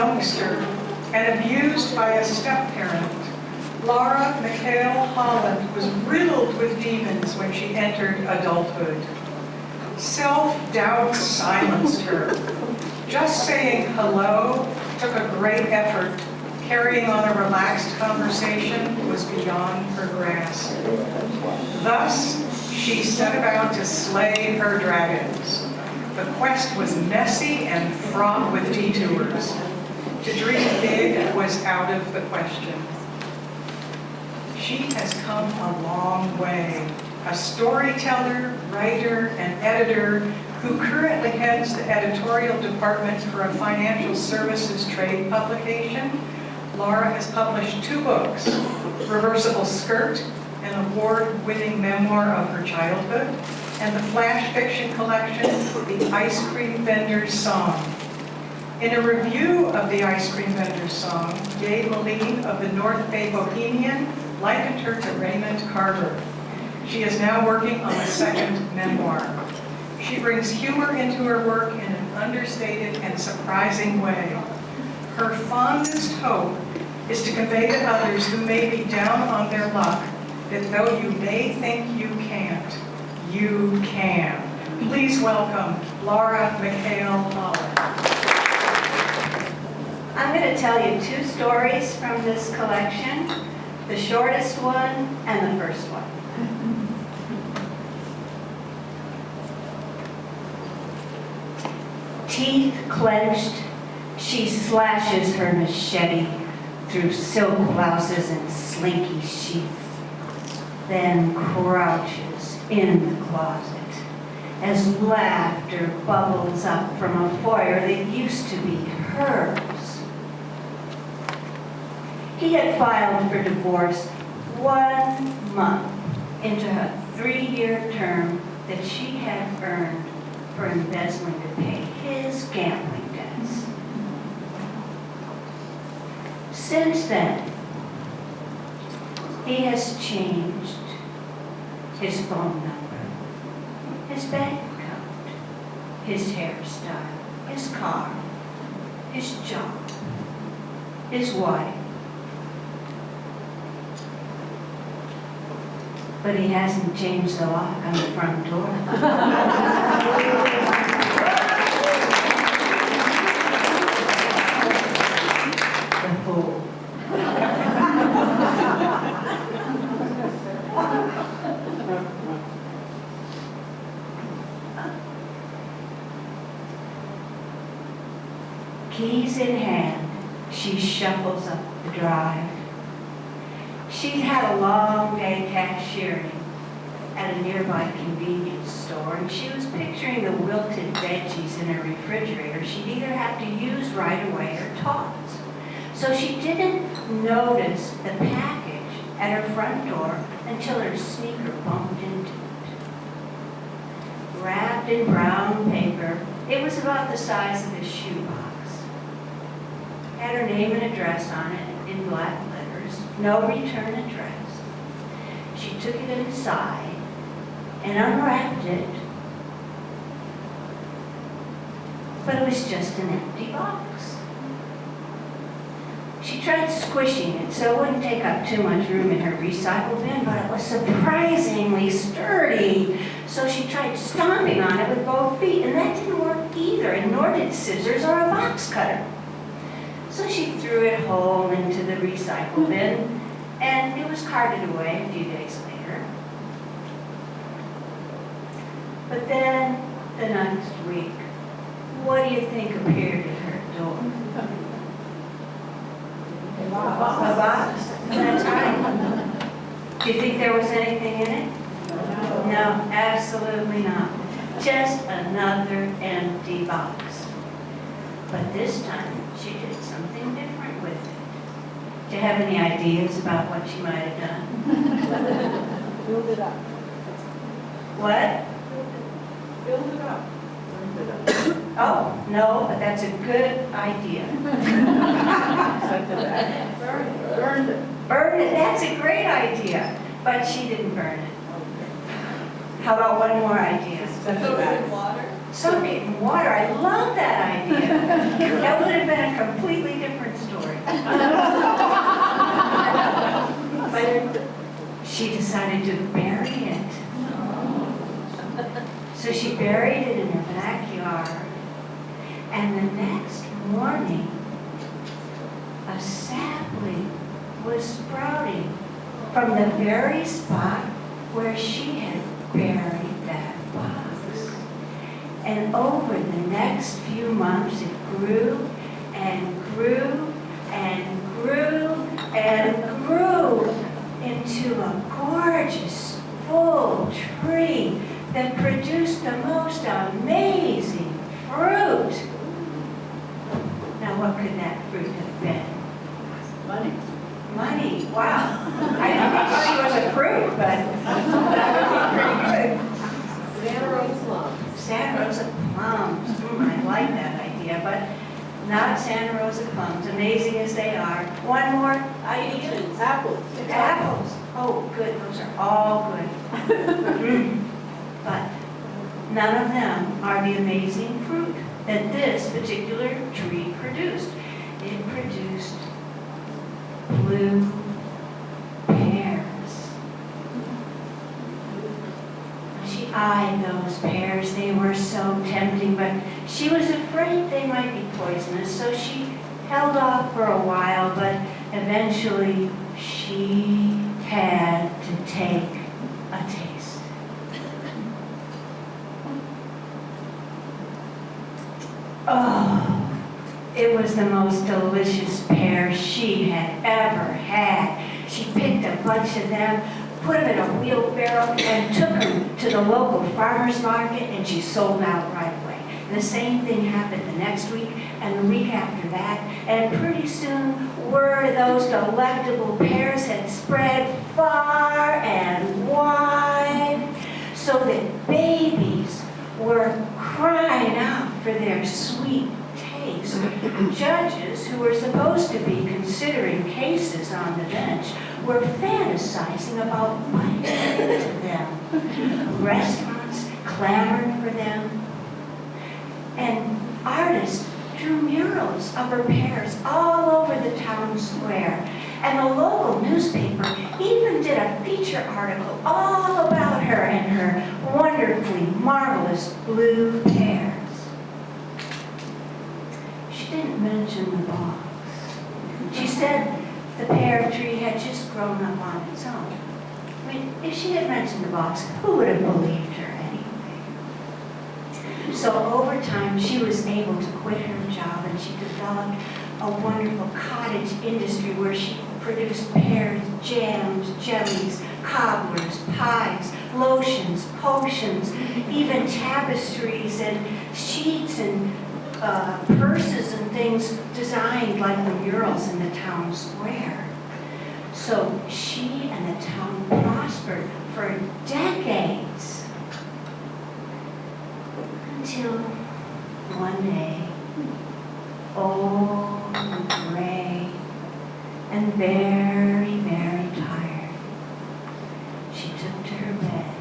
youngster and abused by a step-parent, Laura McHale Holland was riddled with demons when she entered adulthood. Self-doubt silenced her. Just saying hello took a great effort. Carrying on a relaxed conversation was beyond her grasp. Thus, she set about to slay her dragons. The quest was messy and fraught with detours. To dream big was out of the question. She has come a long way. A storyteller, writer, and editor who currently heads the editorial department for a financial services trade publication, Laura has published 2 books, Reversible Skirt, an award-winning memoir of her childhood, and the flash fiction collection, The Ice Cream Vendor's Song. In a review of The Ice Cream Vendor's Song, Gabe Moline of the North Bay Bohemian likened her to Raymond Carver. She is now working on a 2nd memoir. She brings humor into her work in an understated and surprising way. Her fondest hope is to convey to others who may be down on their luck that though you may think you can't, you can. Please welcome Laura McHale Holland. I'm going to tell you 2 stories from this collection, the shortest one and the first one. Teeth clenched, she slashes her machete through silk blouses and slinky sheaths, then crouches in the closet as laughter bubbles up from a foyer that used to be hers. He had filed for divorce 1 month into a 3-year term that she had earned for embezzling to pay his gambling debts. Since then, he has changed his phone number, his bank account, his hairstyle, his car, his job, his wife. But he hasn't changed the lock on the front door. The fool. Keys in hand, she shuffles up the drive. She'd had a long day cashiering at a nearby convenience store, and she was picturing the wilted veggies in her refrigerator she'd either have to use right away or toss. So she didn't notice the package at her front door until her sneaker bumped into it. Wrapped in brown paper, it was about the size of a shoebox. Had her name and address on it in black letters, no return address. She took it inside and unwrapped it, but it was just an empty box. She tried squishing it so it wouldn't take up too much room in her recycle bin, but it was surprisingly sturdy. So she tried stomping on it with both feet, and that didn't work either, and nor did scissors or a box cutter. So she threw it whole into the recycle bin, and it was carted away a few days later. But then, the next week, what do you think appeared at her door? A box. That's right. Do you think there was anything in it? No, absolutely not. Just another empty box. But this time, she did something different with it. Do you have any ideas about what she might have done? Filled it up. What? Filled it up. Oh, no, but that's a good idea. Burned it. Burn it, that's a great idea. But she didn't burn it. How about one more idea? Fill it with water. Soak it in water. I love that idea. That would have been a completely different story. But she decided to bury it. So she buried it in her backyard. And the next morning, a sapling was sprouting from the very spot where she had buried that box. And over the next few months, it grew and grew and grew and grew into a gorgeous, full tree that produced the most amazing fruit. Now, what could that fruit have been? Money. Money, wow. I didn't think money was a fruit, but that would be pretty good. Santa Rosa plum. Santa Rosa plums, I like that idea, but not Santa Rosa plums, amazing as they are. One more idea? Apples. Apples. Oh, good, those are all good. But none of them are the amazing fruit that this particular tree produced. It produced blue pears. She eyed those pears. They were so tempting, but she was afraid they might be poisonous, so she held off for a while, but eventually she had to take a taste. Oh, it was the most delicious pear she had ever had. She picked a bunch of them, put them in a wheelbarrow, and took them to the local farmer's market, and she sold out right away. And the same thing happened the next week and the week after that, and pretty soon word of those delectable pears had spread far and wide, so that babies were crying out for their sweet taste. Judges who were supposed to be considering cases on the bench were fantasizing about biting into them. Restaurants clamored for them. And artists drew murals of her pears all over the town square. And the local newspaper even did a feature article all about her and her wonderfully marvelous blue pears. She didn't mention the box. She said the pear tree had just grown up on its own. I mean, if she had mentioned the box, who would have believed her anyway? So over time, she was able to quit her job, and she developed a wonderful cottage industry where she produced pears, jams, jellies, cobblers, pies, lotions, potions, even tapestries and sheets and purses and things designed like the murals in the town square. So she and the town prospered for decades until one day, old and gray and very, very tired, she took to her bed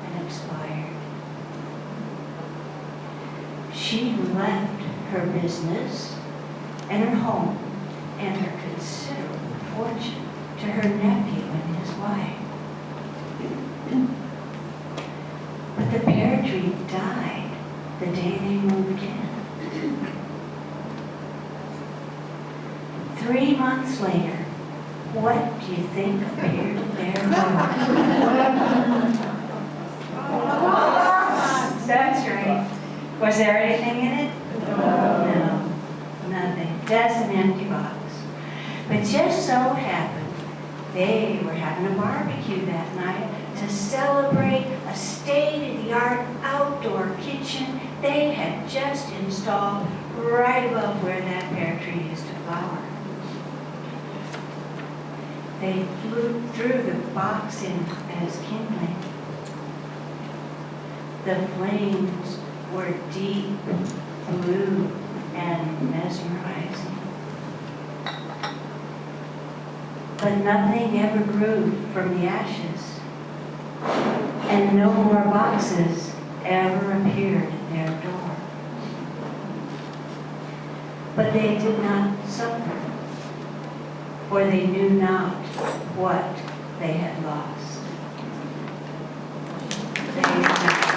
and expired. She left her business and her home and her considerable fortune to her nephew and his wife. But the pear tree died the day they moved in. 3 months later, what do you think appeared there? That's right. Was there anything in it? No, nothing. Just an empty box. But just so happened, they were having a barbecue that night to celebrate a state-of-the-art outdoor kitchen they had just installed right above where that pear tree used to flower. They threw the box in as kindling. The flames were deep blue and mesmerizing. But nothing ever grew from the ashes, and no more boxes ever appeared at their door. But they did not suffer, for they knew not what they had lost. They